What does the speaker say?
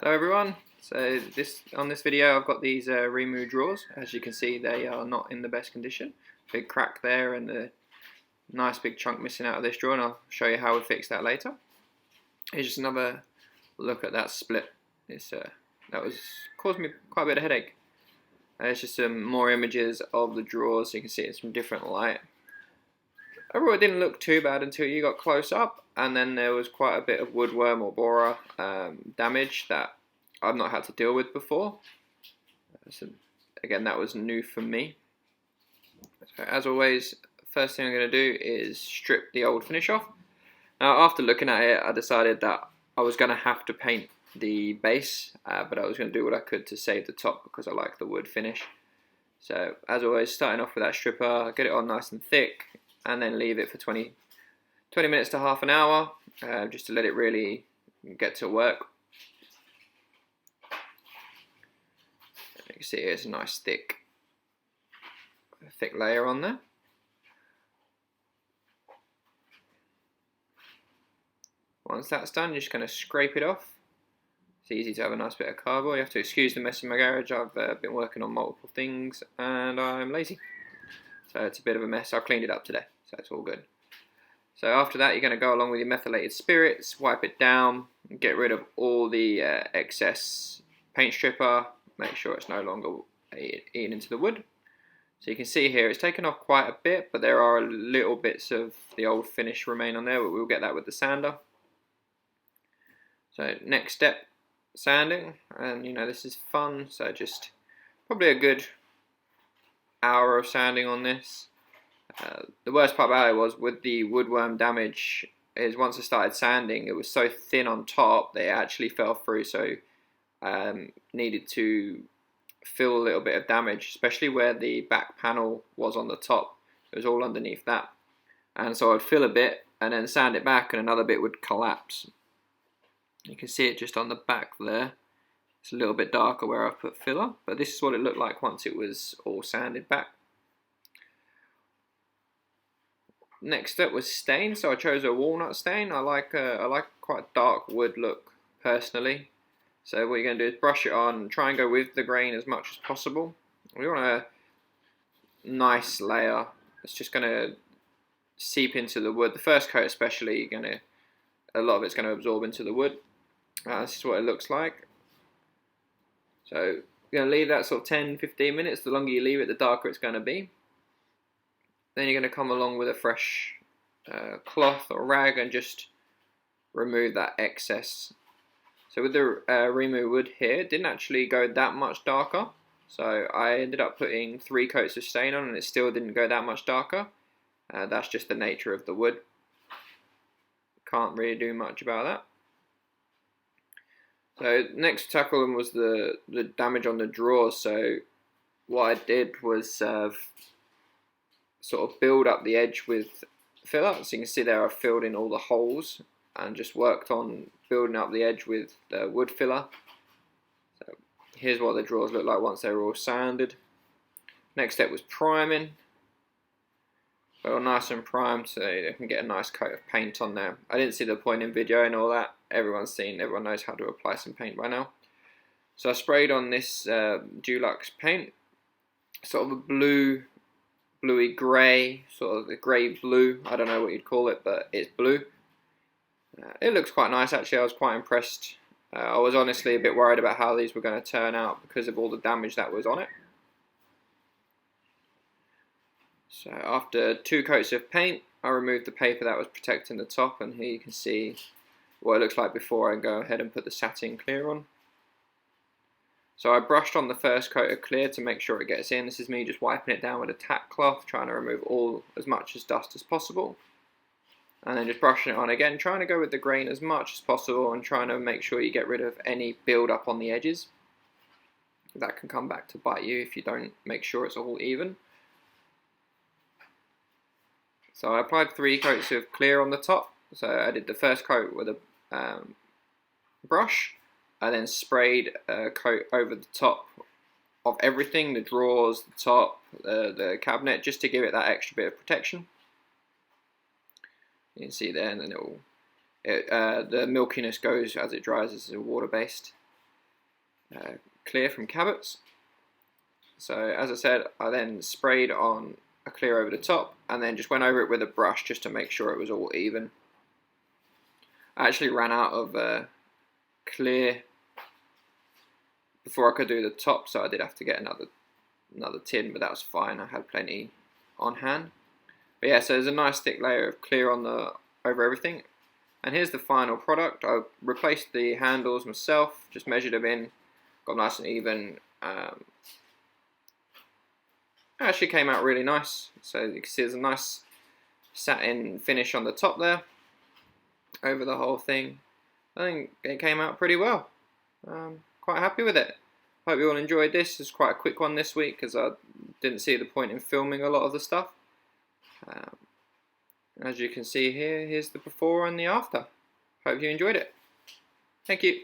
Hello everyone. So on this video I've got these Rimu drawers. As you can see, they are not in the best condition. Big crack there and a nice big chunk missing out of this drawer, and I'll show you how we fix that later. Here's just another look at that split. That was caused me quite a bit of headache. It's just some more images of the drawers so you can see it's from different light. Overall it didn't look too bad until you got close up, and then there was quite a bit of woodworm or borer damage that I've not had to deal with before. So again, that was new for me. So as always, first thing I'm going to do is strip the old finish off. Now after looking at it, I decided that I was going to have to paint the base, but I was going to do what I could to save the top because I like the wood finish. So as always, starting off with that stripper, get it on nice and thick, and then leave it for 20 minutes to half an hour, just to let it really get to work. You can see it's a nice thick layer on there. Once that's done, you're just going to scrape it off. It's easy to have a nice bit of cardboard. You have to excuse the mess in my garage. I've been working on multiple things and I'm lazy. So it's a bit of a mess. I cleaned it up today, so it's all good. So after that, you're going to go along with your methylated spirits, wipe it down, get rid of all the excess paint stripper, make sure it's no longer eating into the wood. So you can see here it's taken off quite a bit, but there are little bits of the old finish remain on there, but we'll get that with the sander. So next step, sanding, and this is fun, so just probably a good hour of sanding on this. The worst part about it was with the woodworm damage is once I started sanding, it was so thin on top that it actually fell through, so needed to fill a little bit of damage, especially where the back panel was on the top. It was all underneath that, and so I'd fill a bit and then sand it back and another bit would collapse. You can see it just on the back there. It's a little bit darker where I've put filler, but this is what it looked like once it was all sanded back. Next step was stain, so I chose a walnut stain. I like quite a dark wood look personally. So what you're going to do is brush it on, try and go with the grain as much as possible. We want a nice layer. It's just going to seep into the wood. The first coat especially, a lot of it's going to absorb into the wood. This is what it looks like. So you're going to leave that sort of 10-15 minutes. The longer you leave it, the darker it's going to be. Then you're going to come along with a fresh cloth or rag and just remove that excess. So with the Rimu wood here, it didn't actually go that much darker. So I ended up putting 3 coats of stain on and it still didn't go that much darker. That's just the nature of the wood. Can't really do much about that. So next to tackle was the damage on the drawers. So what I did was sort of build up the edge with filler. So you can see there I filled in all the holes and just worked on building up the edge with the wood filler. So here's what the drawers look like once they were all sanded. Next step was priming. All nice and primed so they can get a nice coat of paint on there. I didn't see the point in videoing all that. Everyone knows how to apply some paint by now. So I sprayed on this Dulux paint, sort of a bluey grey, sort of a grey blue. I don't know what you'd call it, but it's blue. It looks quite nice actually. I was quite impressed. I was honestly a bit worried about how these were going to turn out because of all the damage that was on it. So after 2 coats of paint, I removed the paper that was protecting the top, and here you can see what it looks like before I go ahead and put the satin clear on. So I brushed on the first coat of clear to make sure it gets in. This is me just wiping it down with a tack cloth, trying to remove as much as dust as possible. And then just brushing it on again, trying to go with the grain as much as possible and trying to make sure you get rid of any build up on the edges. That can come back to bite you if you don't make sure it's all even. So I applied 3 coats of clear on the top. So I did the first coat with a brush. I then sprayed a coat over the top of everything, the drawers, the top, the cabinet, just to give it that extra bit of protection. You can see there, and then the milkiness goes as it dries. This is water based. clear from Cabot's. So as I said, I then sprayed on a clear over the top and then just went over it with a brush just to make sure it was all even. I actually ran out of clear before I could do the top, so I did have to get another tin, but that was fine. I had plenty on hand. But yeah, so there's a nice thick layer of clear on over everything. And here's the final product. I replaced the handles myself, just measured them in, got nice and even. Actually came out really nice. So you can see there's a nice satin finish on the top there, over the whole thing. I think it came out pretty well. Quite happy with it. Hope you all enjoyed this. It's quite a quick one this week because I didn't see the point in filming a lot of the stuff. As you can see here, here's the before and the after. Hope you enjoyed it. Thank you.